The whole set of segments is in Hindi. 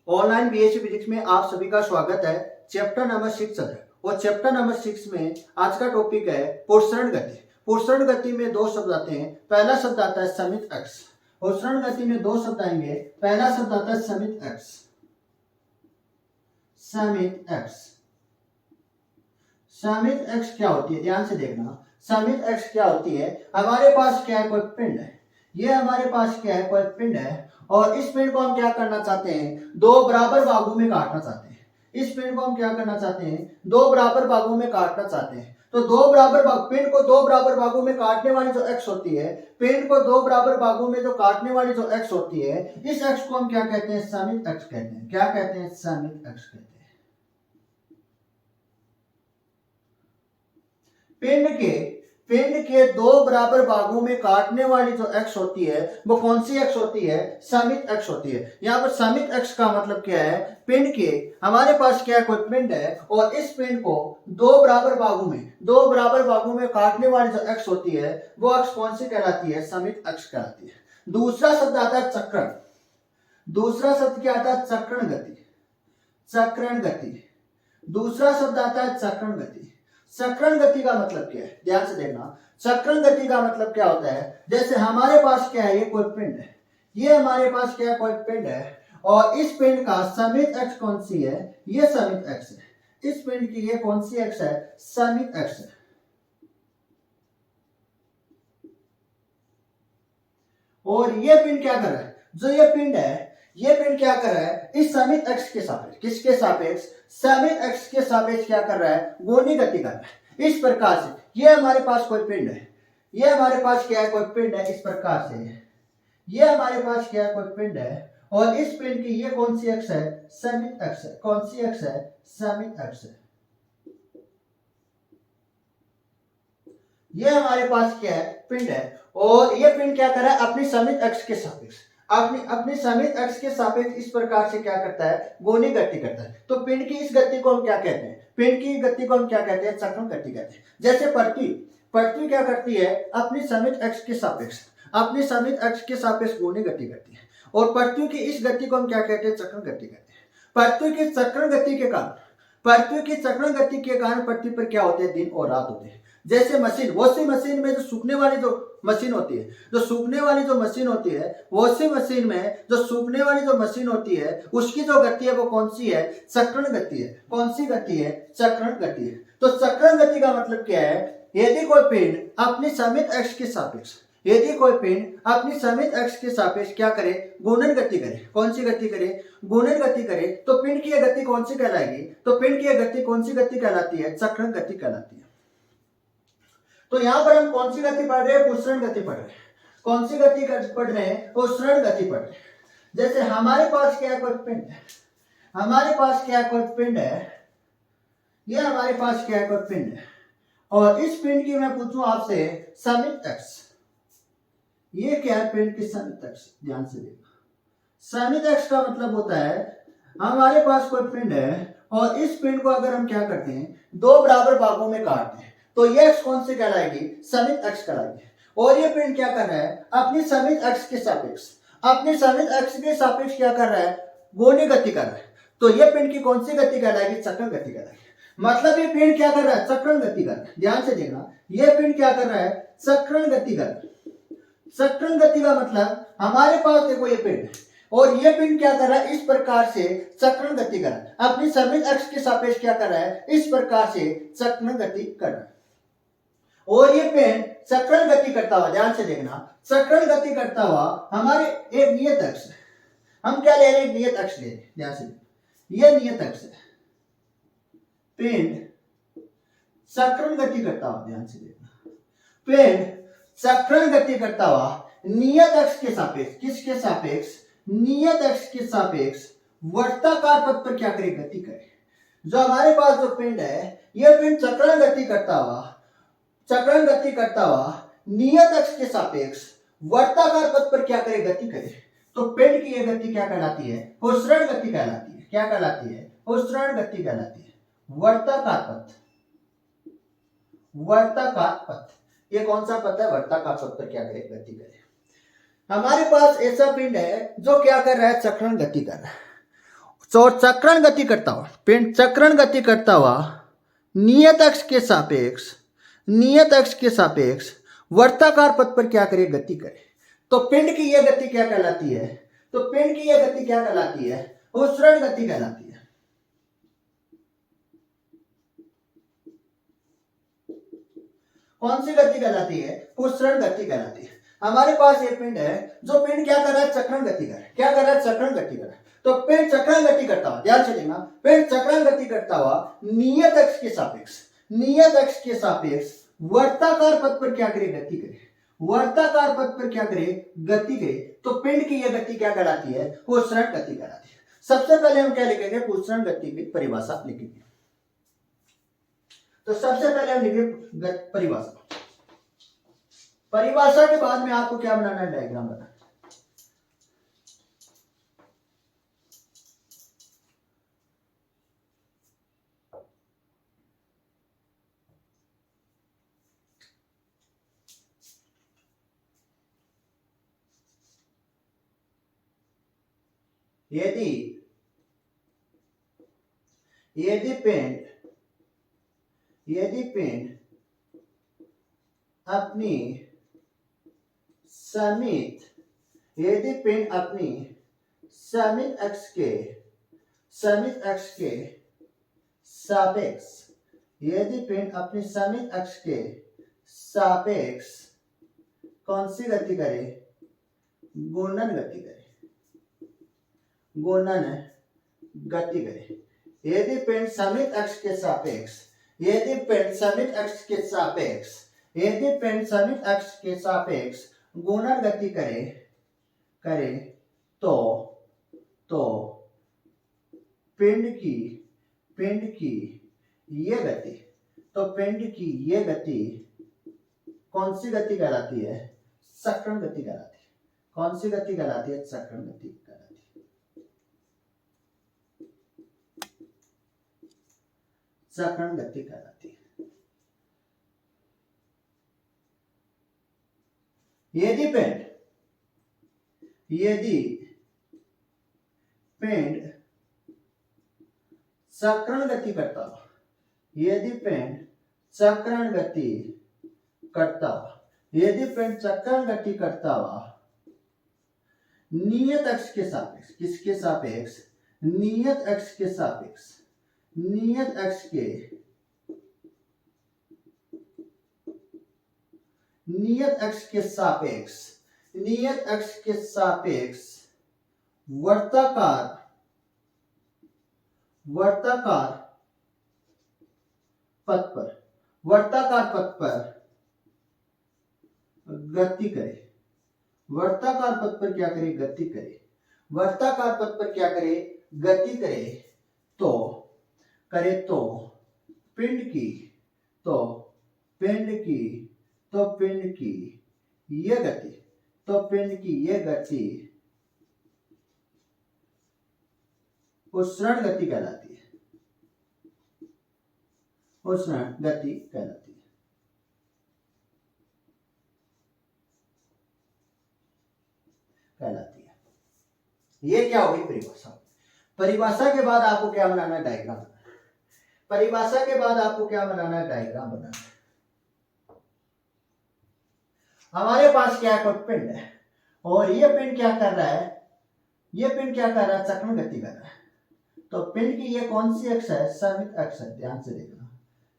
ऑनलाइन बीएससी फिजिक्स में आप सभी का स्वागत है। चैप्टर नंबर 6 है और चैप्टर नंबर 6 में आज का टॉपिक है पुरस्रण गति। पुरस्रण गति में दो शब्द आते हैं। पहला शब्द आता है समित अक्ष। पुरस्रण गति में दो शब्द आएंगे। पहला शब्द आता है समित अक्ष। समित अक्ष। समित अक्ष क्या होती है, ध्यान से देखना। समित अक्ष क्या होती है, हमारे पास क्या है, कोई पिंड है। ये हमारे पास क्या है, कोई पिंड है और इस पिंड को हम क्या करना चाहते हैं, दो बराबर भागों में काटना चाहते हैं। इस पिंड को हम क्या करना चाहते हैं, दो बराबर भागों में काटना चाहते हैं। तो दो बराबर भाग, पिंड को दो बराबर भागों में काटने वाली जो एक्स होती है, पिंड को दो बराबर भागों में जो काटने वाली जो एक्स होती है, इस एक्स को हम क्या कहते हैं, समित अक्ष कहते हैं। क्या कहते हैं, समित अक्ष कहते हैं। पिंड के दो बराबर भागों में काटने वाली जो एक्स होती है वो कौन सी एक्स होती है, समित एक्स होती है। यहाँ पर समित एक्स का मतलब क्या है, पिंड के हमारे पास क्या है, कोई पिंड है और इस पिंड को दो बराबर भागों में काटने वाली जो एक्स होती है वो एक्स कौन सी कहलाती है, समित एक्स कहलाती है। दूसरा शब्द आता है चक्रण। दूसरा शब्द क्या आता है, चक्रण गति। चक्रण गति। दूसरा शब्द आता है चक्रण गति। चक्रण गति का मतलब क्या है, ध्यान से देखना। चक्रण गति का मतलब क्या होता है, जैसे हमारे पास क्या है, ये कोई पिंड है। ये हमारे पास क्या है, कोई पिंड है और इस पिंड का समित अक्ष कौन सी है, ये समित अक्ष है। इस पिंड की ये कौन सी अक्ष है, समित अक्ष है। और ये पिंड क्या कर रहा है, जो ये पिंड है, ये पिंड क्या कर रहा है, इस समित अक्ष के सापेक्ष, किसके सापेक्ष, समित अक्ष के सापेक्ष क्या कर रहा है, गोनी गति कर रहा है। इस प्रकार से ये हमारे पास कोई पिंड है, ये हमारे पास क्या है, कोई पिंड है। इस प्रकार से ये हमारे पास क्या है, कोई पिंड है और इस पिंड की ये कौन सी अक्ष है, समित अक्ष है। कौन सी अक्ष है, समित अक्ष है। ये हमारे पास क्या है, पिंड है और ये पिंड क्या कर रहा है, अपनी समित अक्ष के सापेक्ष, अपनी समित अक्ष के सापेक्ष इस प्रकार से क्या करता है, गोनी गति करता है। तो पिंड की इस गति को हम क्या कहते हैं, पिंड की गति को हम क्या कहते हैं, चक्रण गति कहते हैं। जैसे पृथ्वी क्या करती है, अपनी समित अक्ष के सापेक्ष, अपनी समित अक्ष के सापेक्ष गोनी गति करती है और पृथ्वी की इस गति को हम क्या कहते हैं, चक्रण गति कहते हैं। पृथ्वी की चक्रण गति के कारण पृथ्वी पर क्या होते हैं, दिन और रात होते हैं। जैसे मशीन, वॉशिंग मशीन में जो सूखने वाली जो मशीन होती है, वॉशिंग मशीन में जो सूखने वाली जो मशीन होती है, उसकी जो गति है वो कौन सी है, चक्रण गति है। कौन सी गति है, चक्रण गति है। तो चक्रण गति का मतलब क्या है, यदि कोई पिंड अपनी समित अक्ष के सापेक्ष, क्या करे, गुणन गति करे। कौन सी गति करे, गुणन गति करे। तो पिंड की यह गति कौन सी कहलाएगी, तो पिंड की यह गति कौन सी गति कहलाती है, चक्रण गति कहलाती है। तो यहां पर हम कौन सी गति पढ़ रहे हैं, पुरस्रण गति पढ़ रहे हैं। कौन सी गति पढ़ रहे हैं, पुरस्रण गति पढ़ रहे हैं। जैसे हमारे पास क्या है, कोई पिंड है, हमारे पास क्या है, कोई पिंड है। ये हमारे पास क्या है, कोई पिंड है और इस पिंड की मैं पूछूं आपसे समित अक्ष, ये क्या है, पिंड की समित अक्ष। ध्यान से देखना। समित अक्ष का मतलब होता है हमारे पास कोई पिंड है और इस पिंड को अगर हम क्या करते हैं, दो बराबर भागों में काटते हैं तो ये अक्ष कौन सी कहलाएगी, समित अक्ष कहलाएगी। और ये पिंड क्या कर रहा है, अपनी समित अक्ष के सापेक्ष क्या कर रहा है, गोनी गति कर रहा है। तो ये पिंड की कौन सी गति कहलाएगी, चक्रण गति कहलाएगी। मतलब ये पिंड क्या कर रहा है, चक्रण गति कर रहा है। ध्यान से देखना, ये पिंड क्या कर रहा है, चक्रण गति कर रहा है। चक्रण गति का मतलब हमारे पास देखो ये पिंड है और ये पिंड क्या कर रहा है, इस प्रकार से चक्रण गति कर रहा है। अपनी समित अक्ष के सापेक्ष क्या कर रहा है, इस प्रकार से चक्रण गति कर रहा है। और ये पिंड चक्रण गति करता हुआ, ध्यान से देखना, चक्रण गति करता हुआ हमारे एक नियत अक्ष है। हम क्या ले रहे हैं, नियत अक्ष ले रहे हैं। ध्यान से ये नियत अक्ष है, पिंड चक्रण गति करता हुआ, ध्यान से देखना, पिंड चक्रण गति करता हुआ नियत अक्ष के सापेक्ष, किसके सापेक्ष, नियत अक्ष के सापेक्ष वर्ताकार पथ पर क्या करे, गति करे। जो हमारे पास जो पिंड है, यह पिंड चक्रण गति करता हुआ नियत अक्ष के सापेक्ष वर्ताकार पथ पर क्या करे, गति करे। तो पिंड की यह गति क्या कहलाती है, पुरस्रण गति कहलाती है। क्या कहलाती है, पुरस्रण गति कहलाती है। वर्ताकार पथ, ये कौन सा पथ है, वर्ताकार पथ पर क्या करे, गति करे। हमारे पास ऐसा पिंड है जो क्या कर रहा है, चक्रण गति कर रहा है। तो चक्रण गति करता हुआ पिंड चक्रण गति करता हुआ नियत अक्ष के सापेक्ष वर्ताकार पथ पर क्या करे, गति करे। तो पिंड की यह गति क्या कहलाती है, तो पिंड की यह गति क्या कहलाती है, पुसरण गति कहलाती है। कौन सी गति कहलाती है, पुसरण गति कहलाती है। हमारे पास ये पिंड है, जो पिंड क्या कर रहा है, चक्रण गति कर रहा है। क्या कर रहा है, चक्रण गति कर रहा है। तो पिंड चक्रण गति करता हुआ, ध्यान से देखना, पिंड चक्रण गति करता हुआ नियत अक्ष के सापेक्ष वर्ताकार पथ पर क्या करे, गति करे। वर्ताकार पथ पर क्या करे, गति करे। तो पिंड की यह गति क्या कहलाती है, पुसरण गति कहलाती है। सबसे पहले हम क्या लिखेंगे, पुसरण गति की परिभाषा लिखेंगे। तो सबसे पहले हम लिखेंगे परिभाषा के बाद में आपको क्या बनाना है, डायग्राम बनाना है। यदि पिंड अपनी समित अक्ष के सापेक्ष, यदि पिंड अपनी समित अक्ष के सापेक्ष कौन सी गति करे, घूर्णन गति करे, यदि पिंड समित अक्ष के सापेक्ष घूर्णन गति करे तो पिंड की ये गति कौन सी गति कहलाती है, चक्रण गति कहलाती है। कौन सी गति कहलाती है, चक्रण गति कहलाती है। चक्रण गति कहलाती है। यदि पिंड चक्रण गति करता हो, यदि पिंड चक्रण गति करता हुआ नियत अक्ष के सापेक्ष, किसके सापेक्ष, नियत अक्ष के सापेक्ष वर्ताकार पथ पर गति करे। वर्ताकार पथ पर क्या करे, गति करे। वर्ताकार पथ पर क्या करे, गति करे। तो पिंड की यह गति पुसरण गति कहलाती है। पुसरण गति कहलाती है। ये क्या होगी, परिभाषा के बाद आपको क्या बनाना है, डायग्राम बनाना है। हमारे पास क्या है, पिंड है, और ये पिंड क्या कर रहा है, चक्रण गति कर रहा है। तो पिंड की ये कौन सी अक्ष है, समित अक्ष है। ध्यान से देखना,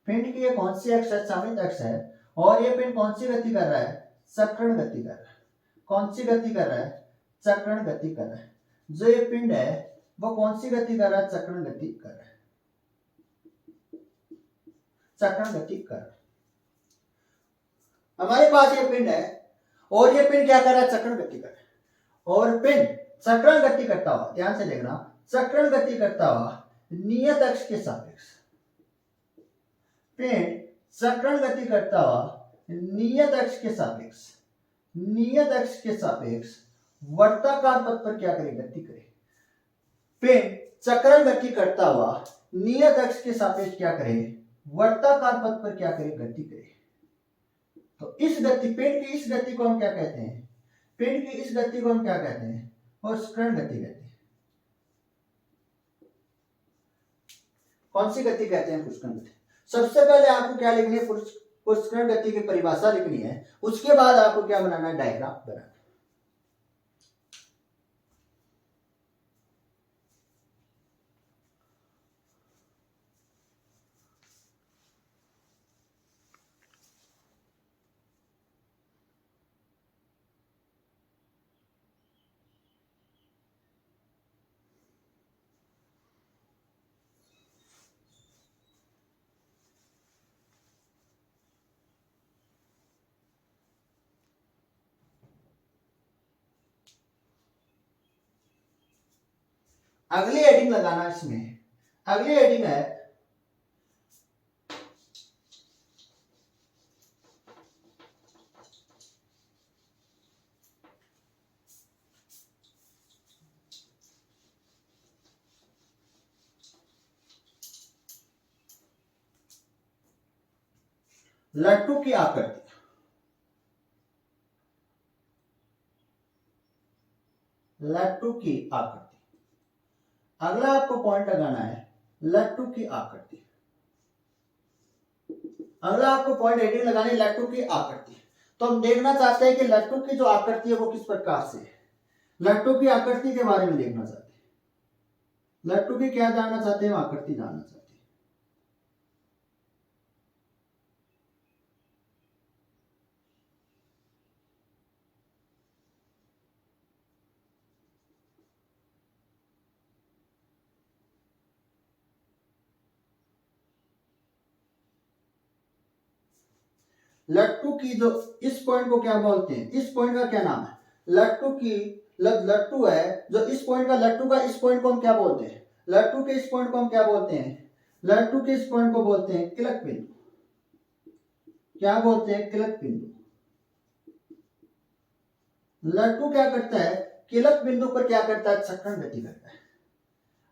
पिंड की ये कौन सी अक्ष है, समित अक्ष है। और ये पिंड कौन सी गति कर रहा है, चक्रण गति कर रहा है। कौन सी गति कर रहा है, चक्रण गति कर रहा है। जो ये पिंड है वो कौन सी गति कर रहा है, चक्रण गति कर रहा है। हमारे पास ये पिंड है, और ये पिंड क्या कर रहा है, चक्रण गति कर रहा है। और पिंड चक्रण गति करता हुआ, ध्यान से देखना, चक्रण गति करता हुआ नियत अक्ष के सापेक्ष, पिंड चक्रण गति करता हुआ नियत अक्ष के सापेक्ष वर्ताकार पथ पर क्या करे, गति करे। पिंड चक्रण गति करता हुआ नियत अक्ष के सापेक्ष क्या करे, वर्ताकार पथ पर क्या करे, गति करे। तो पिंड की इस गति को हम क्या कहते हैं, पुसरण गति कहते हैं। कौन सी गति कहते हैं? पुष्करण गति। सबसे पहले आपको क्या लिखनी है? पुष्करण गति की परिभाषा लिखनी है। उसके बाद आपको क्या बनाना है? डायग्राम बनाना है। अगली हेडिंग लगाना इसमें। अगली हेडिंग है लट्टू की आकृति। लट्टू की आकृति। अगला आपको पॉइंट लगाना है लट्टू की आकृति। अगला आपको पॉइंट हेडिंग लगानी है लट्टू की आकृति। तो हम देखना चाहते हैं कि लट्टू की जो आकृति है वो किस प्रकार से है। लट्टू की आकृति के बारे में देखना चाहते हैं। लट्टू की क्या जानना चाहते हैं? आकृति जानना चाहते हैं। लट्टू की जो इस पॉइंट को क्या बोलते हैं? इस पॉइंट का क्या नाम है? लट्टू की लट्टू है जो इस पॉइंट का, लट्टू का इस पॉइंट को हम क्या बोलते हैं? लट्टू के इस पॉइंट को हम क्या बोलते हैं? लट्टू के इस पॉइंट को बोलते हैं किलक बिंदु। क्या बोलते हैं? किलक बिंदु। लट्टू क्या करता है? किलक बिंदु पर क्या करता है? चक्रण गति करता है।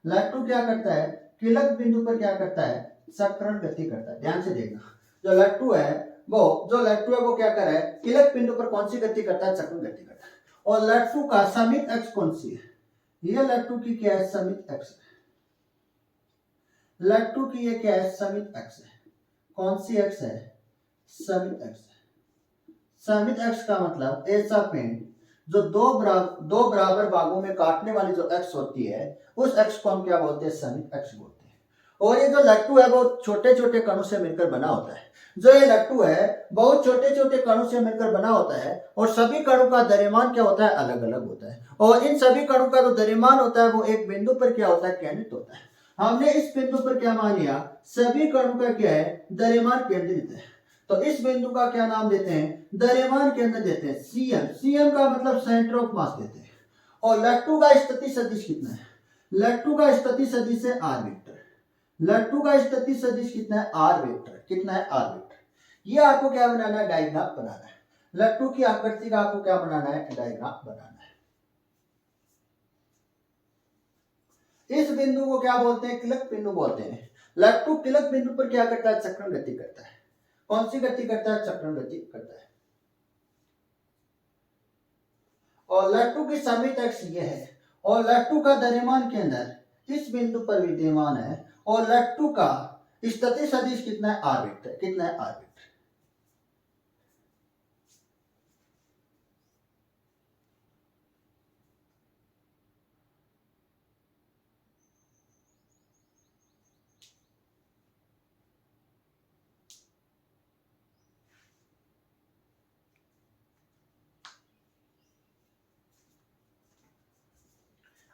लट्टू क्या करता है? किलक बिंदु पर क्या करता है? चक्रण गति करता है। ध्यान से देखना, जो लट्टू है वो क्या कर रहा है? किलक बिंदु पर कौन सी गति करता है? चक्रण गति करता है। और लट्टू का समित अक्ष कौन सी है? ये लट्टू की क्या है? समित अक्ष है। लट्टू की ये क्या है? समित अक्ष है। कौन सी अक्ष है? समित अक्ष है। समित अक्ष का मतलब ऐसा पिंड जो दो बराबर भागों में काटने वाली जो अक्ष होती है, उस अक्ष को हम क्या बोलते हैं? समित अक्ष बोलते हैं। और ये जो लट्टू है वो छोटे छोटे कणों से मिलकर बना होता है। जो ये लट्टू है बहुत छोटे छोटे कणों से मिलकर बना होता है और सभी कणों का द्रव्यमान क्या होता है? अलग अलग होता है। और इन सभी कणों का जो द्रव्यमान होता है वो एक बिंदु पर क्या होता है? केंद्रित होता है। हमने इस बिंदु पर क्या मान लिया? सभी कणों का क्या है? द्रव्यमान केंद्रित है। तो इस बिंदु का क्या नाम देते हैं? द्रव्यमान केंद्र देते हैं, सीएम। सीएम का मतलब सेंटर ऑफ मास देते हैं। और लट्टू का स्थिति सदिश कितना है? लट्टू का स्थिति सदिश है आर वेक्टर। लट्टू का स्थिति सदिश कितना है? R vector. कितना है? R vector. ये आपको क्या बनाना है? डायग्राम बनाना है। लट्टू की आकृति का आपको क्या बनाना है? डायग्राम बनाना है। इस बिंदु को क्या बोलते हैं? किलक बिंदु बोलते हैं। लट्टू किलक बिंदु पर क्या करता है? चक्रण गति करता है। कौन सी गति करता है? चक्रण गति करता है। और लट्टू की समित अक्ष ये है और लट्टू का द्रव्यमान केंद्र इस बिंदु पर विद्यमान है। और लट्टू का स्थिति सदिश कितना है? R vector. कितना है? R vector.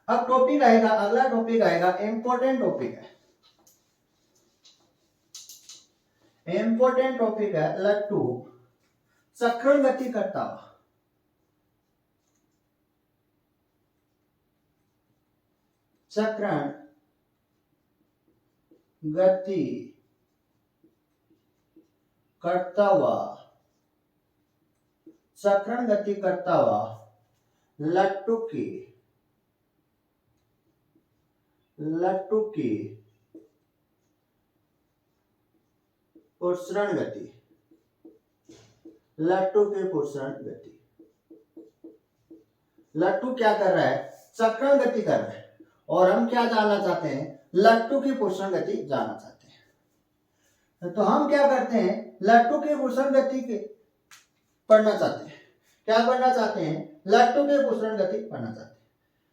अब टॉपिक आएगा, अगला टॉपिक आएगा, इंपॉर्टेंट टॉपिक है। इंपॉर्टेंट टॉपिक है लट्टू चक्रण गति करता हुआ। चक्रण गति करता हुआ, चक्रण गति करता हुआ लट्टू की पुष्करण गति। लट्टू की पुष्करण गति। लट्टू क्या कर रहा है? चक्रण गति कर रहा है। और हम क्या जानना चाहते हैं, लट्टू की पोषण गति जानना चाहते हैं। तो हम क्या करते हैं, लट्टू की पोषण गति के पढ़ना चाहते हैं। क्या पढ़ना चाहते हैं, लट्टू की पोषण गति पढ़ना चाहते हैं।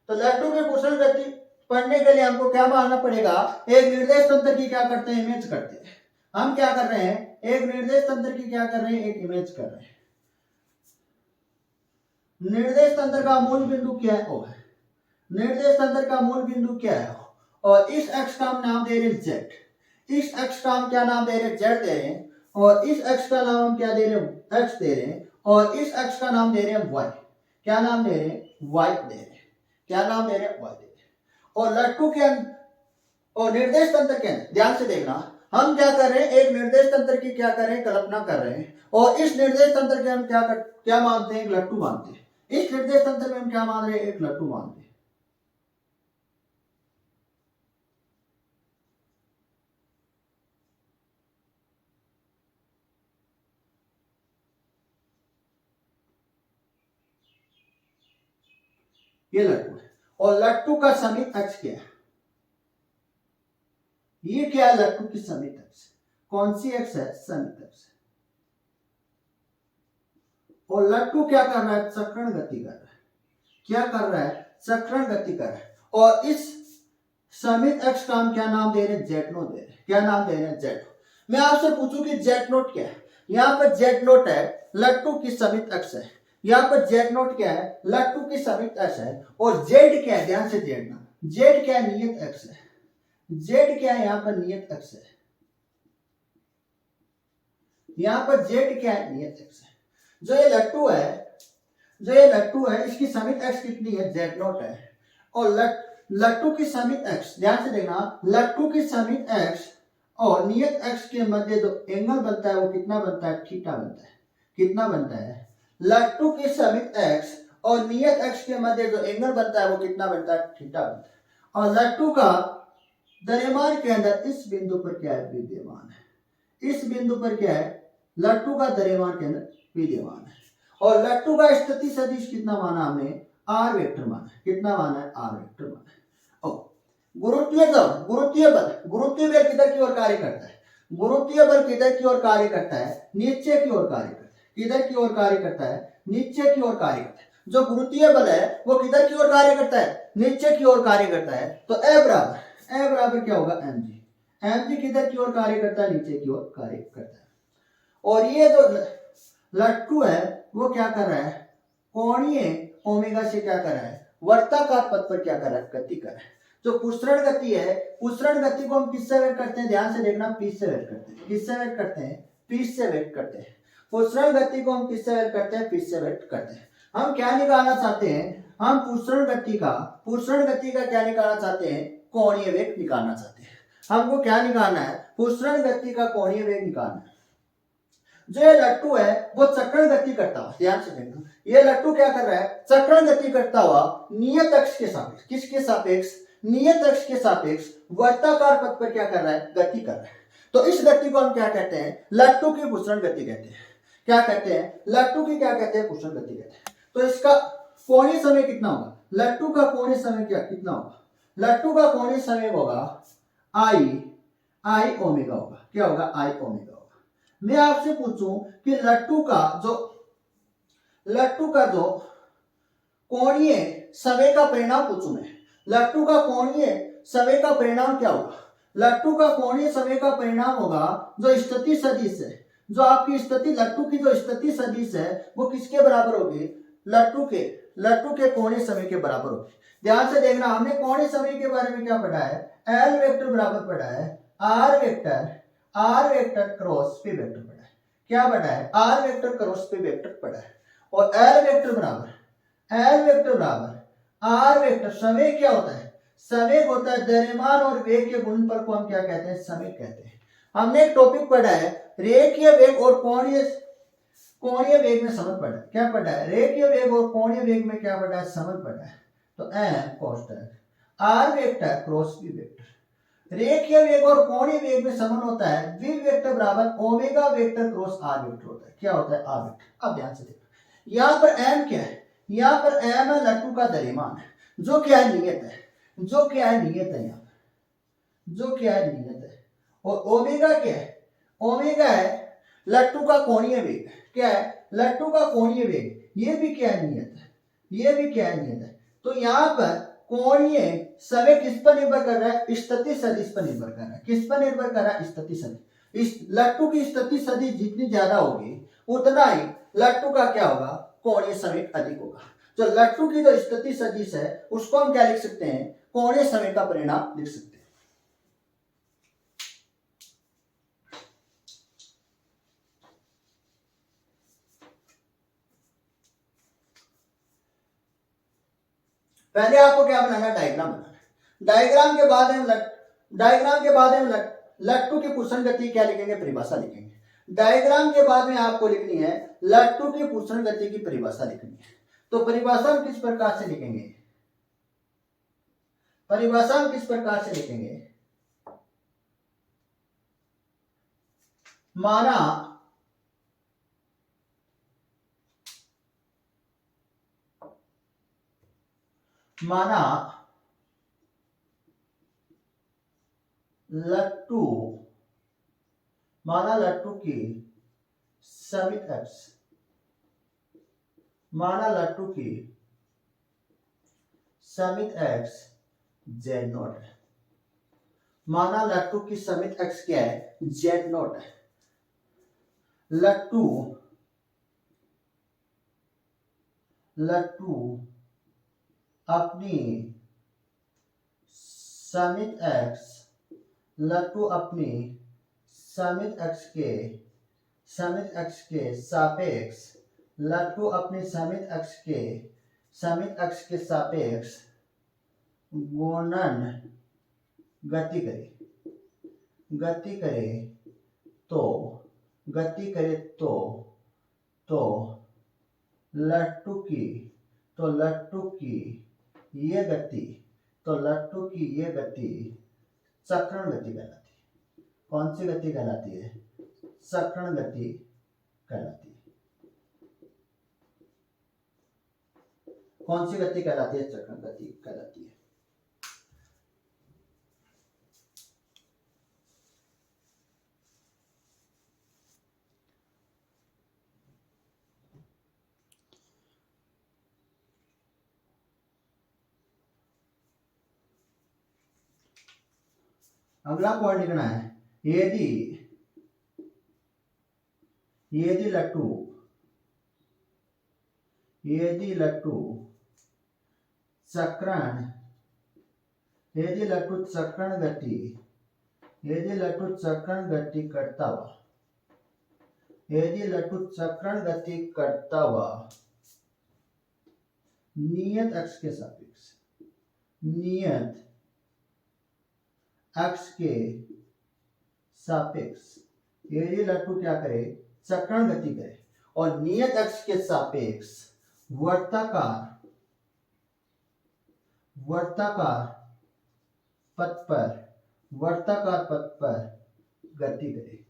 तो लट्टू की पोषण गति पढ़ने के लिए हमको क्या मानना पड़ेगा, एक निर्देश तंत्र की क्या करते हैं, इमेज करते हैं। हम क्या कर रहे हैं, एक निर्देश तंत्र की क्या कर रहे हैं, एक इमेज कर रहे हैं। निर्देश तंत्र का मूल बिंदु क्या है, ओ है। निर्देश तंत्र का मूल बिंदु क्या है, और इस अक्ष का हम नाम दे रहे हैं जेड। इस अक्ष का हम क्या नाम दे रहे हैं, जेड दे रहे हैं। और इस अक्ष का नाम हम क्या दे रहे हैं, एक्स दे रहे हैं। और इस अक्ष का नाम दे रहे हैं वाई। क्या नाम दे रहे हैं, वाई दे रहे हैं। क्या नाम दे रहे हैं, वाई दे रहे हैं। और लट्टू के और निर्देश तंत्र के अंदर ध्यान से देखना, हम क्या कर रहे हैं, एक निर्देश तंत्र की क्या कर रहे हैं, कल्पना कर रहे हैं। और इस निर्देश तंत्र के हम क्या मानते हैं, एक लट्टू मानते हैं। इस निर्देश तंत्र में हम क्या मान रहे हैं, एक लट्टू मानते हैं। ये लट्टू है। और लट्टू का समीप अक्ष क्या है, ये क्या है, लट्टू की समीप अक्ष। कौन सी अक्ष है, समीप अक्ष। और लट्टू क्या कर रहा है, चक्रण गति कर रहा है। क्या कर रहा है, चक्रण गति कर रहा है। और इस समीप अक्ष का हम क्या नाम दे रहे हैं, जेड नोट दे रहे हैं। क्या नाम दे रहे हैं, जेड नोट। मैं आपसे पूछूं कि जेड नोट क्या है, यहाँ पर जेड नोट है, लट्टू की समीप अक्ष है। यहाँ पर जेड नोट क्या है, लट्टू की समीप अक्ष है। और जेड क्या है, ध्यान से देखना, जेड क्या है, नियत अक्ष है। जेड क्या है, यहाँ पर नियत अक्ष है। यहाँ पर जेड क्या है, नियत अक्ष है। जो ये लट्टू है, इसकी समीप अक्ष कितनी है, जेड नोट है। और लट्टू की समीप अक्ष, ध्यान से देखना, लट्टू की समीप अक्ष और नियत अक्ष के मध्य जो एंगल बनता है वो कितना बनता है, थीटा बनता है। कितना बनता है, लट्टू की समीप अक्ष और नियत अक्ष के मध्य जो एंगल बनता है वो कितना बनता है, थीटा बनता है। और लट्टू का द्रव्यमान के अंदर इस बिंदु पर क्या है, विद्यमान है। इस बिंदु पर क्या है, लट्टू का द्रव्यमान के अंदर विद्यमान है। और लट्टू का स्थिति सदिश कितना माना हमने, आर वेक्टर माना है। कितना माना है, आर वेक्टर माना है। गुरुत्वीय बल किधर की ओर कार्य करता है, गुरुत्वीय बल किधर की ओर कार्य करता है, नीचे की ओर कार्य करता है। किधर की ओर कार्य करता है, नीचे की ओर कार्य करता है। जो गुरुत्वीय बल है वो किधर की ओर कार्य करता है, नीचे की ओर कार्य करता है। तो ए बराबर क्या होगा, एम जी। एम जी किधर की ओर कार्य करता है, नीचे की ओर कार्य करता है। और ये जो लट्टू है वो क्या कर रहा है, कोणीय ओमेगा से क्या कर रहा है, वर्ताकार पथ पर क्या कर रहा है, गति कर रहा है। जो पुसरण गति है, पुसरण गति को हम किससे व्यक्त करते हैं, ध्यान से देखना, पी से व्यक्त करते हैं। किससे व्यक्त करते हैं, पी से व्यक्त करते हैं। पुसरण गति को हम किससे व्यक्त करते हैं, पी से व्यक्त करते हैं। हम क्या निकालना चाहते हैं, हम पुसरण गति का क्या निकालना चाहते हैं, कोणीय वेग निकालना चाहते हैं। हमको क्या निकालना है, पुसरण गति का कोणीय वेग निकालना है। जो ये लट्टू है वो चक्रण गति करता हुआ, ध्यान से देखना, ये लट्टू क्या कर रहा है, चक्रण गति करता हुआ नियत अक्ष के सापेक्ष, किसके सापेक्ष, नियत अक्ष के सापेक्ष वर्ताकार पथ पर क्या कर रहा है, गति कर रहा है। तो इस गति को हम क्या कहते हैं, लट्टू की पुसरण गति कहते हैं। क्या कहते हैं, लट्टू की क्या कहते हैं, पुसरण गति कहते हैं। तो इसका कोणीय समय कितना होगा, लट्टू का कोणीय समय कितना होगा, लट्टू का कोणीय समय होगा आई ओमेगा होगा। क्या होगा, आई ओमेगा होगा। मैं आपसे पूछूं कि लट्टू का जो कोणीय समय का परिणाम पूछूं मैं, लट्टू का कोणीय समय का परिणाम क्या होगा, लट्टू का कोणीय समय का परिणाम होगा जो स्थिति सदिश है, जो आपकी स्थिति, लट्टू की जो स्थिति सदिश है वो किसके बराबर होगी, लट्टू के कोणीय समय के बराबर होगी। ध्यान से देखना, हमने कोणीय समय के बारे में क्या पढ़ा है, एल वेक्टर बराबर पढ़ा है R vector cross P vector पढ़ा है। क्या पढ़ा है, R vector cross P vector पढ़ा है। और एल वेक्टर बराबर आर वेक्टर, समय क्या होता है, समय होता है द्रव्यमान और वेग के गुणनफल को हम क्या कहते हैं, समय कहते हैं। हमने एक टॉपिक पढ़ा है रेखीय वेग और कोणीय वेग में समझ पढ़ा है। क्या पढ़ा है, रेखीय वेग और कोणीय वेग में क्या पढ़ा है, समझ पढ़ा है। तो M constant R vector cross P vector, रेखीय वेग और कोणीय वेग में समन होता है वी वेक्टर बराबर omega vector cross R vector होता है। क्या होता है, आर वेक्टर। अब ध्यान से देखो, यहाँ पर एम क्या है, यहाँ पर एम है लट्टू का द्रव्यमान है, जो क्या है, नियत है। जो क्या है नियत है यहाँ पर, जो क्या है नियत है। और ओमेगा क्या है, ओमेगा है लट्टू का कोणीय वेग, क्या है लट्टू का कोणीय वेग, ये भी क्या है नियत है, ये भी क्या है नियत है। तो यहाँ पर कोणीय समय किस पर निर्भर कर रहा है, स्थिति सदिश पर निर्भर कर रहा है। किस पर निर्भर कर रहा है, स्थिति सदिश। इस लट्टू की स्थिति सदिश जितनी ज्यादा होगी उतना ही लट्टू का क्या होगा, कोणीय समय अधिक होगा। जो लट्टू की जो स्थिति सदिश है उसको हम क्या लिख सकते हैं, कोणीय समय का परिणाम लिख सकते हैं। पहले आपको क्या बनाना है, डायग्राम बनाना है। डायग्राम के बाद हम लट्टू की पुष्ण गति क्या लिखेंगे, परिभाषा लिखेंगे। डायग्राम के बाद में आपको लिखनी है लट्टू की पुष्ण गति की परिभाषा लिखनी है। तो परिभाषा हम किस प्रकार से लिखेंगे, परिभाषा हम किस प्रकार से लिखेंगे, माना लट्टू की समित एक्स, माना लट्टू की समित एक्स जेड नॉट है। माना लट्टू की समित एक्स क्या है, जेड नॉट है। लट्टू अपनी समित एक्स, लट्टू अपनी समित एक्स के सापेक्ष, लट्टू अपनी समित एक्स के सापेक्ष गुणन गति करे तो लट्टू की ये गति चक्रण गति कहलाती है। कौन सी गति कहलाती है, चक्रण गति कहलाती है। कौन सी गति कहलाती है, चक्रण गति कहलाती है। अगला पॉइंट लिखना है, यदि लट्टू चक्रण गति करता हुआ नियत अक्ष के सापेक्ष, यदि लट्टू क्या करे, चक्रण गति करे और नियत अक्ष के सापेक्ष वर्ताकार पथ पर गति करे,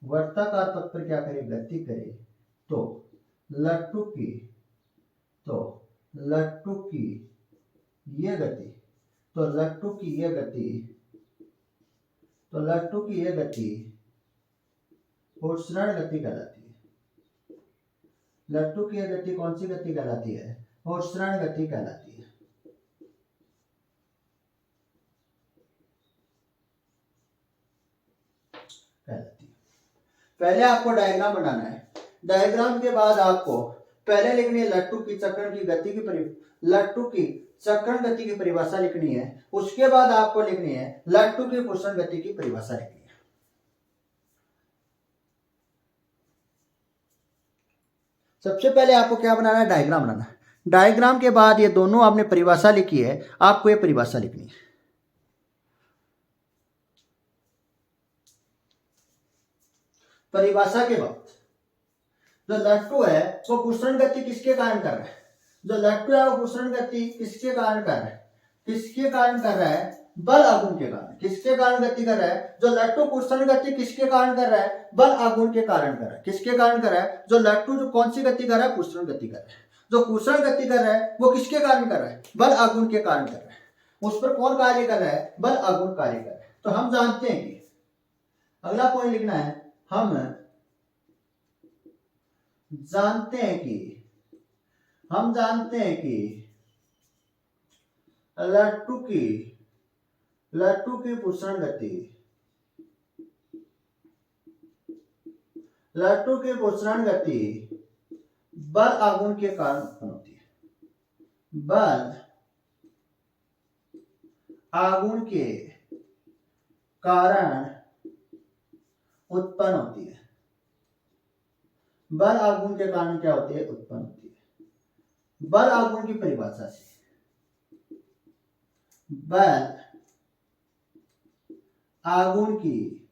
वर्ताकार पथ पर क्या करे, गति करे, तो लट्टू की ये गति घूर्षण गति कहलाती है। लट्टू की यह गति कौन सी गति कहलाती है, घूर्षण गति कहलाती है। पहले आपको डायग्राम बनाना है। डायग्राम के बाद आपको पहले लिखनी है लट्टू की चक्रण गति की परिभाषा लिखनी है। उसके बाद आपको लिखनी है लट्टू की घूर्षण गति की परिभाषा लिखनी है। सबसे पहले आपको क्या बनाना है, डायग्राम बनाना है। डायग्राम के बाद ये दोनों आपने परिभाषा लिखी है, आपको ये परिभाषा लिखनी है। परिभाषा के बाद जो लट्टू है वो घूर्षण गति किसके कारण कर रहा है, जो लट्टू है वो घूर्षण गति किसके कारण कर रहा है, बल आघूर्ण के कारण। किसके कारण गति कर रहा है, जो लट्टू घूर्षण गति किसके कारण कर रहा है, बल आघूर्ण के कारण कर रहा है। किसके कारण कर रहा है, जो लट्टू जो कौन सी गति कर रहा है, घूर्षण गति कर रहा है। जो घूर्षण गति कर रहा है वो किसके कारण कर रहा है, बल आघूर्ण के कारण कर रहा है। उस पर कौन कार्य कर रहा है, बल आघूर्ण कार्य कर रहा है। तो हम जानते हैं कि अगला पॉइंट लिखना है, हम जानते हैं कि लट्टू की पुष्ण गति, बल आघूर्ण के कारण उत्पन्न होती है। बल आघूर्ण के कारण उत्पन्न होती है। बल आघूर्ण के कारण क्या होती है, उत्पन्न होती है। बल आघूर्ण की परिभाषा से, बल आघूर्ण की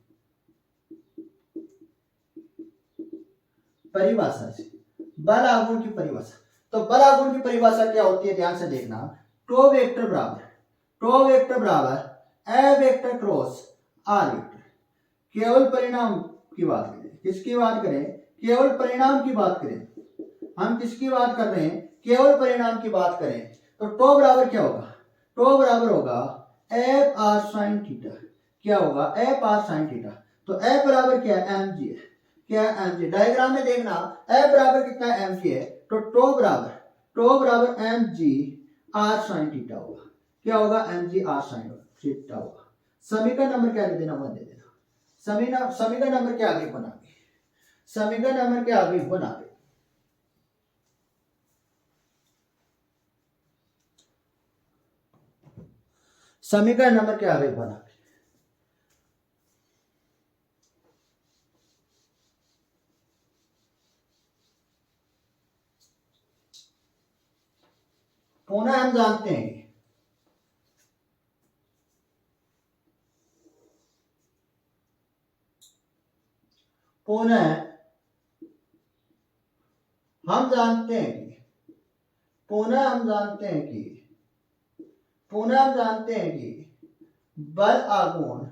परिभाषा से, बल आघूर्ण की परिभाषा, तो बल आघूर्ण की परिभाषा क्या होती है, ध्यान से देखना। टो वेक्टर बराबर ए वेक्टर क्रॉस आर वेक्टर। केवल परिणाम की बात करें, किसकी बात करें, केवल परिणाम की बात करें, हम किसकी बात कर रहे हैं, केवल परिणाम की बात करें, तो टो बराबर क्या होगा, टो बराबर होगा एफ आर साइन थीटा। क्या होगा, एफ आर साइन थीटा। तो एफ बराबर क्या है, एम जी है। क्या है, एम जी। डायग्राम में देखना एफ बराबर कितना है, एम जी है, तो टो बराबर M G R sine theta होगा। क्या होगा, M G R sine theta होगा। समीकरण नंबर क्या दे देना, 1 दे देना। समीकरण नंबर के आगे बना के, समीकरण नंबर के आगे बना के, समीकरण नंबर के आगे बना के, पुनः हम जानते हैं, पुनः हम जानते हैं कि बल आघूर्ण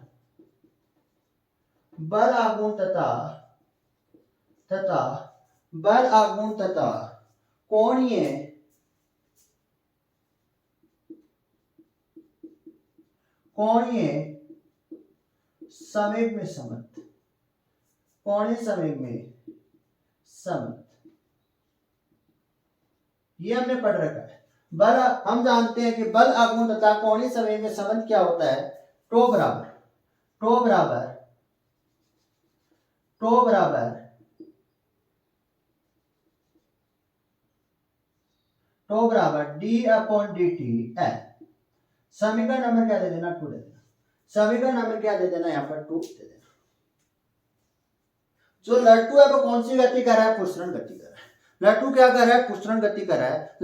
तथा कोणीय संवेग में समत, कोणीय संवेग में समत, ये हमने पढ़ रखा है। बल, हम जानते हैं कि बल आघूर्ण तथा कोणीय संवेग में संबंध क्या होता है, टो बराबर D upon D T L. समीकरण नंबर क्या दे देना, 2 दे देना। समीकरण नंबर क्या दे देना, यहाँ पर 2 दे देना। जो लट्टू है वो कौन सी गति कर रहा है, पुष्करण गति कर रहा है। लट्टू क्या कर रहा है, पुष्करण गति कर रहा है।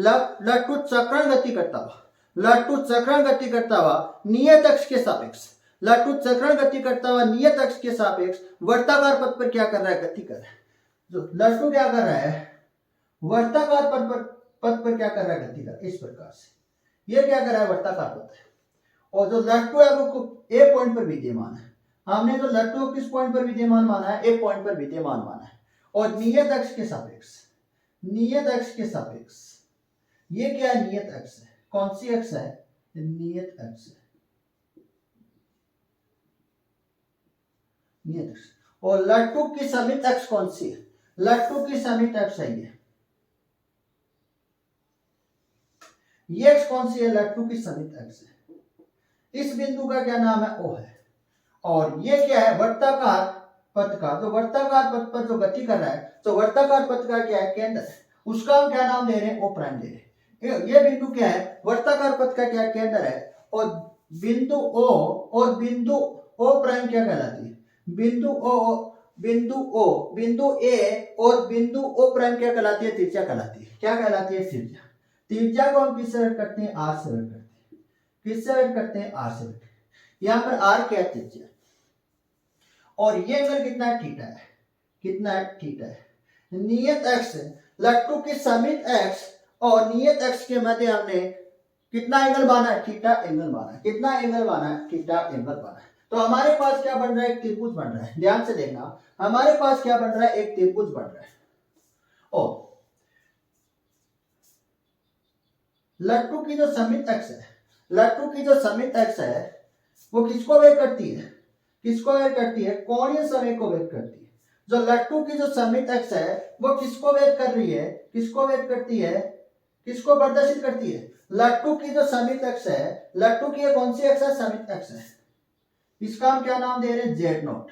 लट्टू चक्रण गति करता हुआ नियत अक्ष के सापेक्ष, वर्ताकार पथ पर क्या कर रहा है, गति कर रहा है। जो लट्टू क्या कर रहा है, वर्ताकार पथ पर क्या कर रहा है, गति कर रहा है। इस प्रकार से ये क्या कर रहा है, वर्ताकार पथ है। और जो लट्टू है वो ए पॉइंट पर विद्यमान है। हमने जो लट्टू को किस पॉइंट पर विद्यमान माना है, ए पॉइंट पर विद्यमान माना है। और नियत अक्ष के सापेक्ष, ये क्या है, नियत अक्ष है। कौन सी अक्ष है, नियत अक्ष है, नियत अक्ष। और लट्टू की समित अक्ष कौन सी है, लट्टू की समित अक्ष है ये अक्ष कौन सी है, लट्टू की समित अक्ष है। इस बिंदु का क्या नाम है, ओ है। और ये क्या है, वर्ताकार पथ का, जो वर्ताकार पथ पर जो गति कर रहा है, तो वर्ताकार पथ का क्या है, केंद्र है। उसका हम क्या नाम दे रहे हैं, ओ प्राइम दे रहे हैं। ये बिंदु क्या है, वर्ताकार पथ का क्या केंद्र है। और बिंदु ओ प्राइम क्या कहलाती है, बिंदु ए और बिंदु ओ प्राइम क्या कहलाती है, त्रिज्या कहलाती है। क्या कहलाती है, त्रिज्या। त्रिज्या को हम किससे व्यक्त करते हैं, आर से व्यक्त करते हैं। किससे व्यक्त करते हैं, आर से व्यक्त। यहाँ पर आर क्या है, त्रिज्या। और ये एंगल कितना है, थीटा है। कितना है, थीटा है। नियत अक्ष, लट्टू की समित अक्ष और नियत अक्ष के मध्य हमने कितना एंगल माना है, थीटा एंगल माना है। कितना एंगल माना है, थीटा एंगल माना है। तो हमारे पास क्या बन रहा है, एक त्रिभुज बन रहा है। ध्यान से देखना, हमारे पास क्या बन रहा है, एक त्रिभुज बन रहा है। और लट्टू की जो समित अक्ष है, लट्टू की जो समित एक्स है वो किसको वेट करती है, किसको वेट करती है, कोणीय समय को वेट करती है। जो लट्टू की जो समित एक्स है वो किसको वेट कर रही है, किसको वेट करती है, किसको प्रदर्शित करती है, लट्टू की जो समित एक्स है, लट्टू की कौन सी एक्स है, समित एक्स है। इसका हम क्या नाम दे रहे हैं, जेड नोट,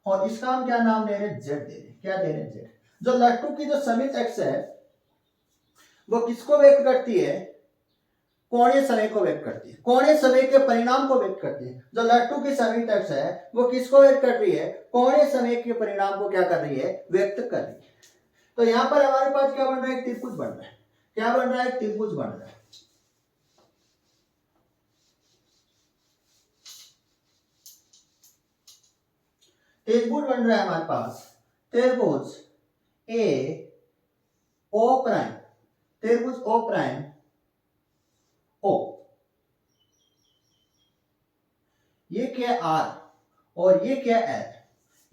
और इसका हम क्या नाम दे रहे हैं, जेड दे रहे हैं। क्या दे रहे हैं, जेड। जो लट्टू की जो समित एक्स है वो किसको व्यक्त करती है, कोणीय समय को व्यक्त करती है, कोणीय समय के परिणाम को व्यक्त करती है। जो लट्टू की समित एक्स है वो किसको व्यक्त कर रही है, कोणीय समय के परिणाम को क्या कर रही है, व्यक्त कर रही है। तो यहां पर हमारे पास क्या बन रहा है, एक त्रिभुज बन रहा है। क्या बन रहा है, त्रिभुज बन रहा है। त्रिभुज बन रहा है हमारे पास, त्रिभुज ए ओ प्राइम, त्रिभुज ओ प्राइम ओ, ये क्या आर और ये क्या एल,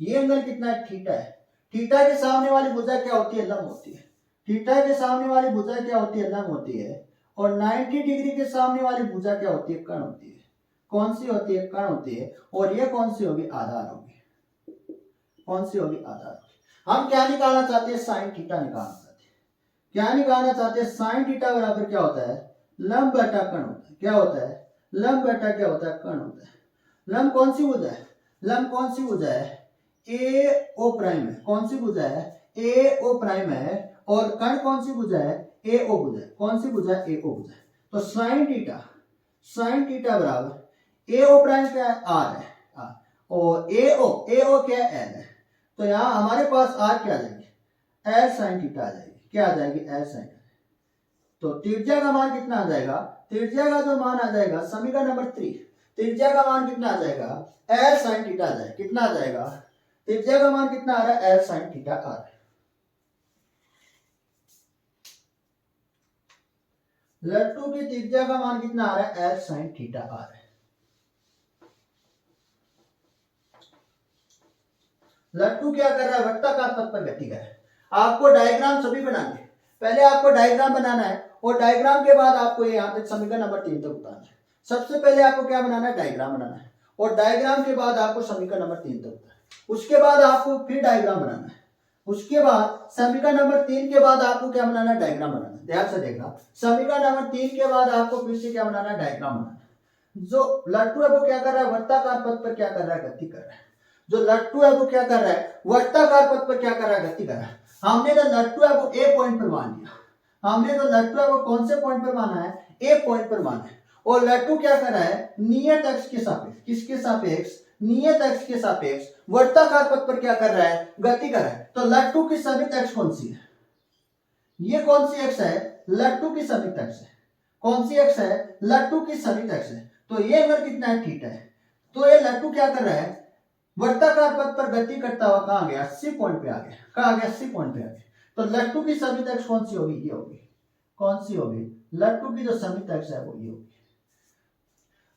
ये एंगल कितना है, थीटा है। थीटा के सामने वाली भुजा क्या होती है, लंब होती है। थीटा के सामने वाली भुजा क्या होती है, लंब होती है। और 90 डिग्री के सामने वाली भुजा क्या होती है, कर्ण होती है। कौन सी होती है, कर्ण होती है। और ये कौन सी होगी, आधार होगी। कौन सी होगी, आधार। हम क्या निकालना चाहते हैं, साइन थीटा निकालना चाहते हैं। क्या निकालना चाहते हैं, साइन थीटा बराबर क्या होता है, लंब बटा कर्ण होता है। क्या होता है, लंब बटा क्या होता है, कर्ण होता है। लंब कौन सी भुजा है, लंब कौन सी भुजा है, ए ओ प्राइम है। कौन सी भुजा है, ए ओ प्राइम है। और कर्ण कौन सी भुजा है, ए ओ भुजा है। कौन सी भुजा है, ए ओ भुजा है। तो साइन थीटा, साइन थीटा बराबर ए ओ प्राइम क्या है, आर है, आर। और ए ओ क्या है, एल है। तो यहां हमारे पास आर क्या आ जाएगी, एल साइन थीटा आ जाएगी। क्या आ जाएगी, एल साइन। तो त्रिज्या का मान कितना आ जाएगा, त्रिज्या का जो मान आ जाएगा, समीकरण नंबर 3, त्रिज्या का मान कितना आ जाएगा, एल साइन थीटा आ जाएगा। कितना आ जाएगा, त्रिज्या का मान कितना आ रहा है, एल साइन थीटा आ रहा है। लट्टू की त्रिज्या का मान कितना आ रहा है, एल साइन थीटा आ रहा है। लट्टू क्या कर रहा है, वृत्ताकार पथ पर गति कर रहा है। आपको डायग्राम सभी बनाने, पहले आपको डायग्राम बनाना है और डायग्राम के बाद आपको यहाँ तक समीकरण नंबर 3 तक उतारना है। सबसे पहले आपको क्या बनाना है, डायग्राम बनाना है। और डायग्राम के बाद आपको समीकरण नंबर 3 तक उतारना है। उसके बाद आपको फिर डायग्राम बनाना है। उसके बाद समीकरण नंबर 3 के बाद आपको क्या बनाना है, डायग्राम बनाना है। ध्यान से देखना, समीकरण नंबर 3 के बाद आपको फिर से क्या बनाना है, डायग्राम बनाना है। जो लट्टू है वो क्या कर रहा है, वृत्ताकार पथ पर क्या कर रहा है, गति कर रहा है। जो लट्टू है वो क्या कर रहा है, वृत्ताकार पथ पर क्या कर रहा है, गति कर रहा है। हमने जो लट्टू है वो ए पॉइंट पर मान लिया। हमने जो लट्टू है वो कौन से पॉइंट पर माना है, ए पॉइंट पर माना है। और लट्टू क्या कर रहा है, नियत अक्ष के सापेक्ष, किसके सापेक्ष, नियत अक्ष के सापेक्ष वृत्ताकार पथ पर क्या कर रहा है, गति कर रहा है। तो लट्टू की समित अक्ष कौन सी है, ये कौन सी अक्ष है, लट्टू की समित अक्ष है। कौन सी अक्ष है, लट्टू की समित अक्ष है। तो ये एंगल कितना है, थीटा है। तो ये लट्टू क्या कर रहा है, वृत्ताकार पथ पर गति करता हुआ कहां गया, 80 पॉइंट पे आ गया। कहां गया, 80 पॉइंट पे आ गया। तो लट्टू की समित अक्ष कौन सी होगी, ये होगी। कौन सी होगी, लट्टू की जो समित अक्ष है वो ये होगी।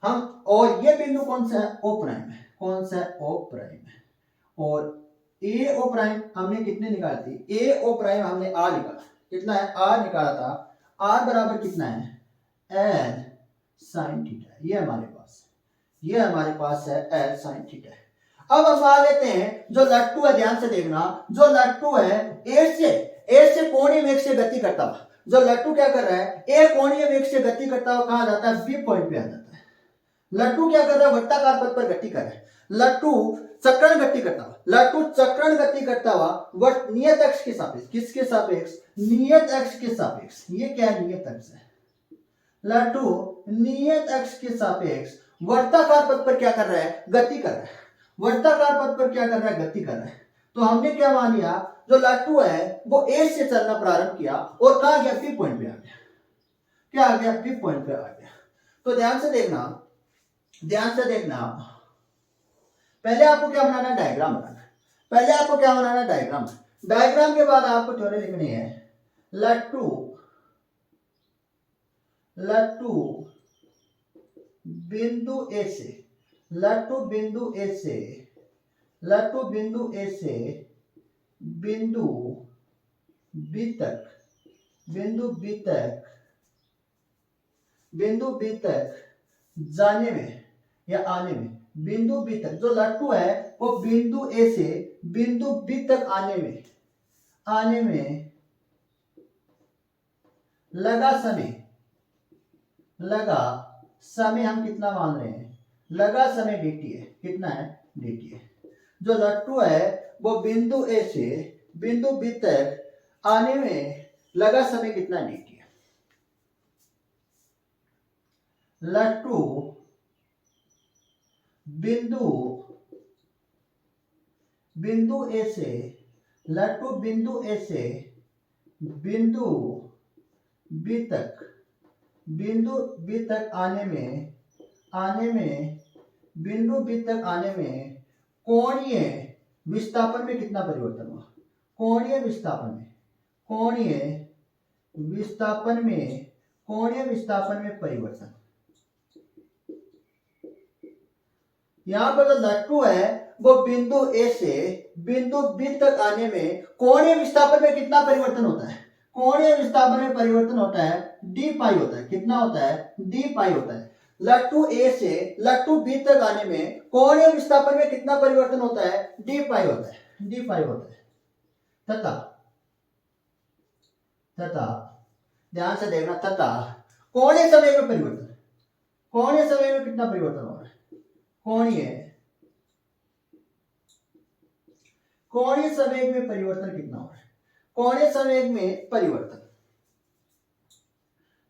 हम, और ये बिंदु कौन सा है, ओ प्राइम है। कौन सा है, ओ प्राइम है। और ए ओ प्राइम हमने कितने निकाली थी, ए ओ प्राइम हमने आर निकाला। कितना है, आर निकाला था। आर बराबर कितना है, एल साइन थीटा। ये हमारे पास, ये हमारे पास है एल साइन थीटा है। अब हम मान लेते हैं जो लट्टू है, ध्यान से देखना, जो लट्टू है ए से कोणीय वेग से गति करता हुआ, जो लट्टू क्या कर रहा है, ए कोणीय वेग से गति करता हुआ कहां जाता है, बी पॉइंट पे आ जाता है। लट्टू क्या कर रहा है, वृत्ताकार पथ पर गति कर रहा है। लट्टू चक्रण गति करता हुआ, लट्टू चक्रण गति करता हुआ नियत अक्ष के सापेक्ष, किसके सापेक्ष, नियत अक्ष के सापेक्ष। ये क्या है, नियत अक्ष है। लट्टू नियत अक्ष के सापेक्ष वर्ताकार पथ पर क्या कर रहा है, गति कर रहा है। वर्ताकार पथ पर क्या कर रहा है, गति कर रहा है। तो हमने क्या मान लिया, जो लट्टू है वो ए से चलना प्रारंभ किया और कहा गया, बी पॉइंट पे आ गया। क्या आ गया, बी पॉइंट पे आ गया। तो ध्यान से देखना, ध्यान से देखना, पहले आपको क्या बनाना है, डायग्राम बनाना है। पहले आपको क्या बनाना है, डायग्राम। डायग्राम के बाद आपको थ्योरी लिखनी है, लट्टू लट्टू बिंदु ए से, लट्टू बिंदु ए से, लट्टू बिंदु ए से बिंदु बी तक, बिंदु बी तक, बिंदु बी तक जाने में या आने में, बिंदु बी तक जो लट्टू है वो बिंदु ए से बिंदु बी तक आने में लगा समय हम कितना मान रहे हैं, लगा समय dt है, कितना है dt है। जो लट्टू है वो बिंदु ए से बिंदु बी तक आने में लगा समय कितना dt है। लट्टू बिंदु ए से बिंदु बी तक आने में कोणीय विस्थापन में कितना परिवर्तन हुआ, कोणीय विस्थापन में परिवर्तन। यहां पर जो लट्टू है वो बिंदु ए से बिंदु बी तक आने में कोणीय विस्थापन में कितना परिवर्तन होता है, कोणीय विस्थापन में परिवर्तन होता है डी पाई होता है, कितना होता है डी पाई होता है। लट्टू ए से लट्टू बी तक आने में कोणीय विस्थापन में कितना परिवर्तन होता है, डी पाई होता है। तथा ध्यान से देखना, तथा कोणीय समय में परिवर्तन, कोणीय समय में कितना परिवर्तन हो रहा है, कोणीय संवेग में परिवर्तन कितना हो रहा है, कोणीय संवेग में परिवर्तन।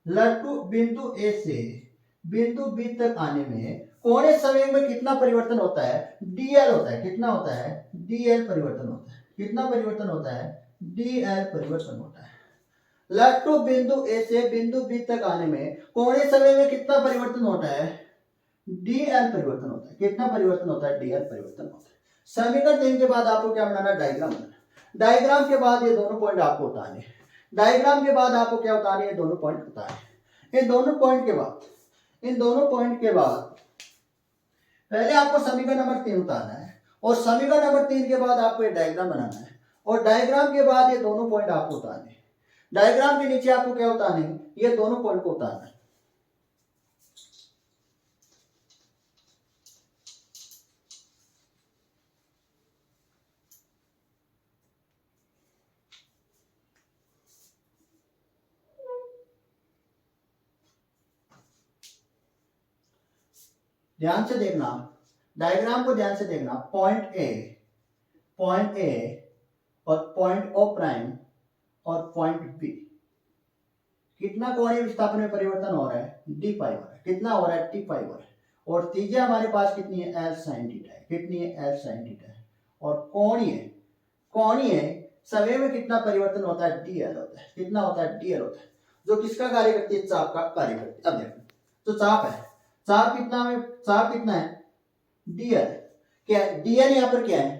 लट्टू बिंदु ए से बिंदु बी तक आने में कोणीय संवेग में कितना परिवर्तन होता है, dl होता है, कितना होता है dl परिवर्तन होता है, कितना परिवर्तन होता है dl परिवर्तन होता है। लट्टू बिंदु ए से बिंदु बी तक आने में कोणीय संवेग में कितना परिवर्तन होता है, dl परिवर्तन होता है, कितना परिवर्तन होता है dl परिवर्तन होता है। समीकरण 3 के बाद आपको क्या बनाना, डायग्राम बनाना। डायग्राम के बाद ये दोनों पॉइंट आपको उतारने, डायग्राम के बाद आपको क्या उतारने, ये दोनों पॉइंट उतारने। इन दोनों पॉइंट के बाद पहले आपको समीकरण नंबर 3 उतारना है और समीकरण नंबर 3 के बाद आपको ये डायग्राम बनाना है और डायग्राम के बाद ये दोनों पॉइंट आपको उतारने। डायग्राम के नीचे आपको क्या उतारने, ये दोनों पॉइंट को उतारना है। ध्यान से देखना, डायग्राम को ध्यान से देखना। पॉइंट ए और पॉइंट ओ प्राइम और पॉइंट बी, कितना कोणीय विस्थापन में परिवर्तन हो रहा है, डी पाई हो रहा है, कितना हो रहा है टी पाई हो रहा है। और त्रिज्या हमारे पास कितनी है, एल साइन थीटा है, कितनी है एल साइन थीटा है। और कोणीय समय में कितना परिवर्तन होता है, डीएल होता है, कितना होता है डीएल होता है, जो किसका कार्य करती है, चाप का कार्य करती है। अब देखो तो चाप है, चाप कितना है dl, क्या dl यहाँ पर क्या है,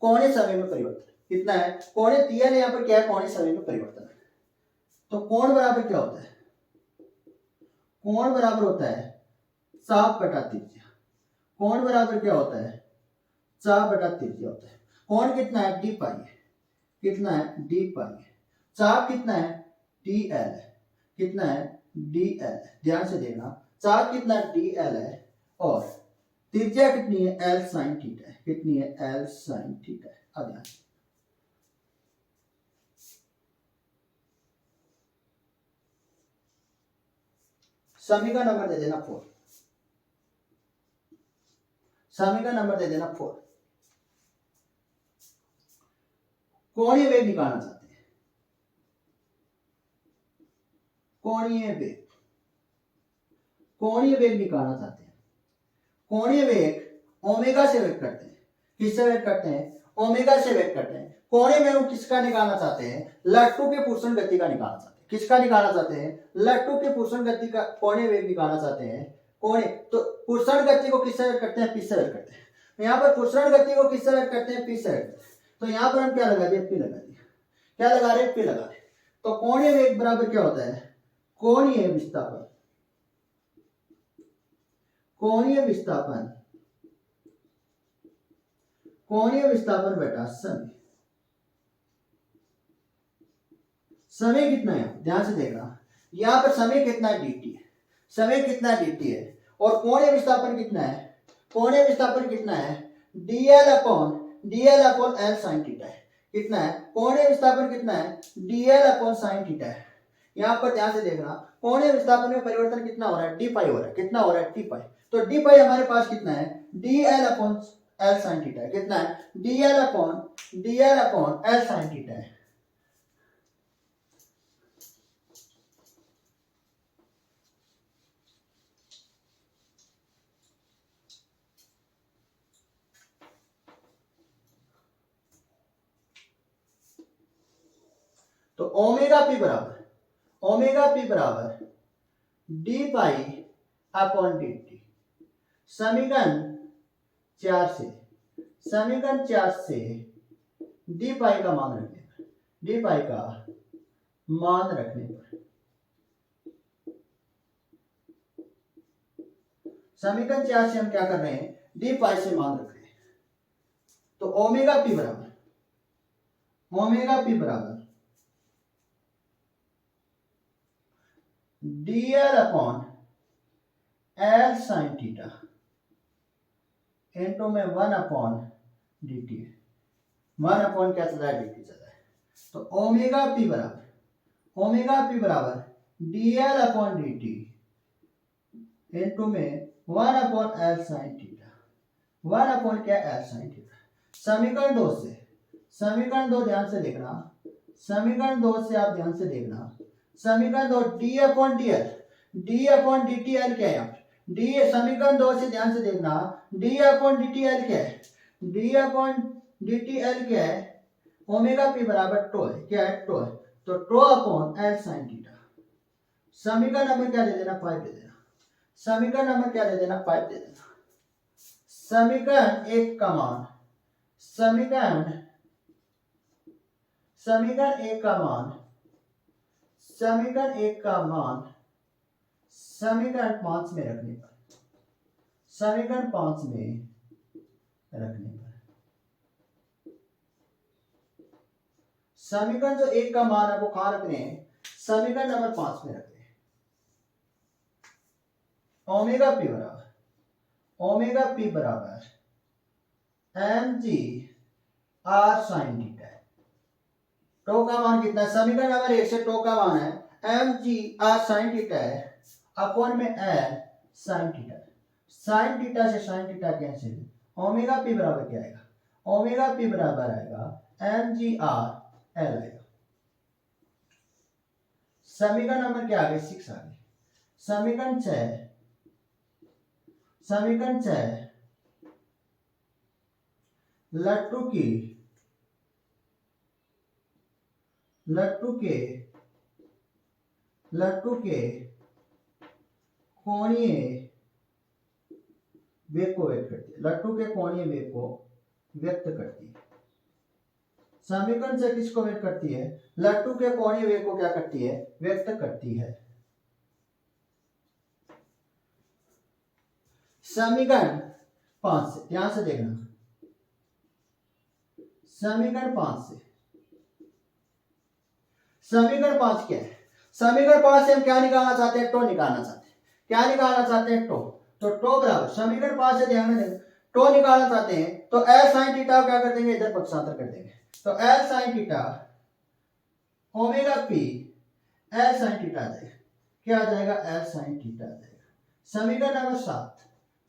कोणीय समय में परिवर्तन कितना है, कोणीय dl यहाँ पर क्या है, कोणीय समय में परिवर्तन है। तो कोण बराबर क्या होता है, कोण बराबर होता है चाप बटा त्रिज्या। कोण बराबर क्या होता है, चाप बटा त्रिज्या होता है। कोण कितना है, डी पाई है, कितना है डी पाई है। चाप कितना है, dl है, कितना है dl है। ध्यान से देखना, चाप कितना dl है और त्रिज्या कितनी है, l sin थीटा है, कितनी है l sin थीटा है। अब ध्यान, समीकरण नंबर दे देना 4, समीकरण नंबर दे देना 4। कोणीय वेग निकालना चाहते हैं, कोणीय वेग निकालना चाहते हैं। कोणीय वेग ओमेगा से व्यक्त करते हैं, किससे व्यक्त करते हैं, ओमेगा से व्यक्त करते हैं। कोणीय वेग किसका निकालना चाहते हैं, लट्टू के पुरुषण गति का निकालना चाहते हैं। किसका निकालना चाहते हैं, लट्टू के पुरुषण गति का कोणीय वेग निकालना चाहते हैं। कोणीय तो पुरुषण गति को किससे व्यक्त करते हैं, पी से व्यक्त करते हैं। तो यहाँ पर पुरुषण गति को किससे व्यक्त करते हैं, पी से व्यक्त करते हैं। तो यहाँ पर हम क्या लगा दिए, पी लगा दिया, क्या लगा रहे, पी लगा रहे। तो कोणीय वेग बराबर क्या होता है, कोणीय विस्थापन, कोणीय विस्थापन बेटा समय। समय कितना है, ध्यान से देखना, यहां पर समय कितना dt है, समय कितना dt है और कोणीय विस्थापन कितना है, कोणीय विस्थापन कितना है, dl upon l sin theta है। कितना है कोणीय विस्थापन, कितना है dl अपॉन sin थीटा है। यहाँ पर ध्यान से देखना कोणीय विस्थापन में परिवर्तन कितना हो रहा है, d पाई हो रहा है। कितना हो रहा है, d पाई। तो d पाई हमारे पास कितना है, dl upon l sin theta है। कितना है dl upon l sin theta है। तो ओमेगा पी बराबर D pi upon D T. समीकरण 4 से डी पाई का मान रखने पर, समीकरण 4 से हम क्या कर रहे हैं, डी पाई से मान रख रहे हैं। तो ओमेगा पी बराबर dl upon l sin theta into में 1 अपॉन dt, 1 अपॉन क्या चल रहा है, dt चल रहा है। तो ओमेगा पी बराबर dl अपॉन dt इनटू में 1 upon l sin theta, 1 upon क्या l sin थीटा। समीकरण 2 ध्यान से देखना, समीकरण 2 से आप ध्यान से देखना, समीकरण 2 d अपॉन dt l क्या है यहाँ पर, d समीकरण 2 से ध्यान से देखना d अपॉन dt l क्या है, d अपॉन dt l क्या है, ओमेगा पी बराबर टो है। क्या है, टो है। तो tau upon l sin theta. समीकरण नंबर क्या दे देना, 5 दे देना। समीकरण नंबर क्या दे देना, 5 दे देना। समीकरण 1 का मान, समीकरण 1 का मान समीकरण 5 में रखने पर, समीकरण जो 1 का मान है वो कहां रख रहे हैं, समीकरण नंबर 5 में रख रहे हैं। ओमेगा पी बराबर mg r sin थीटा है। टो का मान कितना है, समीकरण नंबर 1 से टो का मान है mg r sin थीटा है अपॉन में l sin theta. sin theta से sin theta cancel, omega P बराबर क्या आएगा, ओमेगा पी बराबर आएगा mg r l आएगा। समीकरण नंबर क्या आ गया, 6 आ गई। समीकरण 6 लट्टू के कोणीय वेग को व्यक्त करती है, लट्टू के कोणीय वेग को व्यक्त करती है। समीकरण से किसको व्यक्त करती है, लट्टू के कोणीय वेग को क्या करती है, व्यक्त करती है। समीकरण 5 से ध्यान से देखना, समीकरण 5 क्या है, समीकरण 5 से हम क्या निकालना चाहते हैं, टो निकालना चाहते हैं। क्या निकालना चाहते हैं, टो। तो टो बराबर समीकरण 5 से ध्यान देना, टो निकालना चाहते हैं तो l sin थीटा क्या कर देंगे, इधर पक्षांतर कर देंगे। तो l sin theta omega p l sin theta आ जाएगा। क्या आ जाएगा, l sin थीटा आ जाएगा। समीकरण नंबर 7,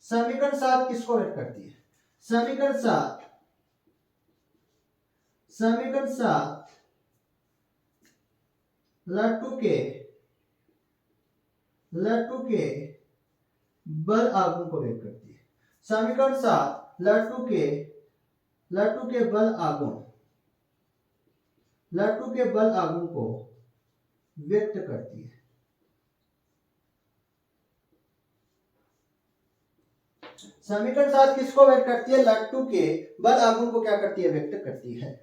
समीकरण 7 किसको व्यक्त करती है, समीकरण 7 लट्टू के बल आघूर्ण को व्यक्त करती है। समीकरण 7 लट्टू के बल आघूर्ण को व्यक्त करती है। समीकरण 7 किसको व्यक्त करती है, लट्टू के बल आघूर्ण को क्या करती है, व्यक्त करती है।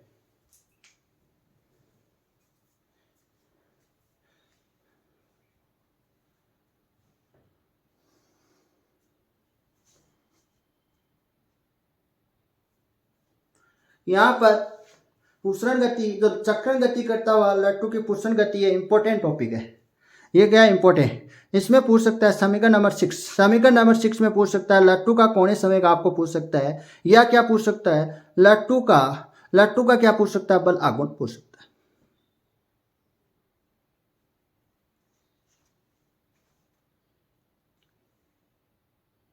यहां पर पुष्करण गति, जो चक्रण गति करता हुआ लट्टू की पुष्करण गति है, इंपॉर्टेंट टॉपिक है। ये क्या इंपॉर्टेंट, इसमें पूछ सकता है समीकरण नंबर 6, समीकरण नंबर 6 में पूछ सकता है लट्टू का कोणीय संवेग आपको पूछ सकता है, या क्या पूछ सकता है लट्टू का क्या पूछ सकता है, बल आघूर्ण पूछ सकता है।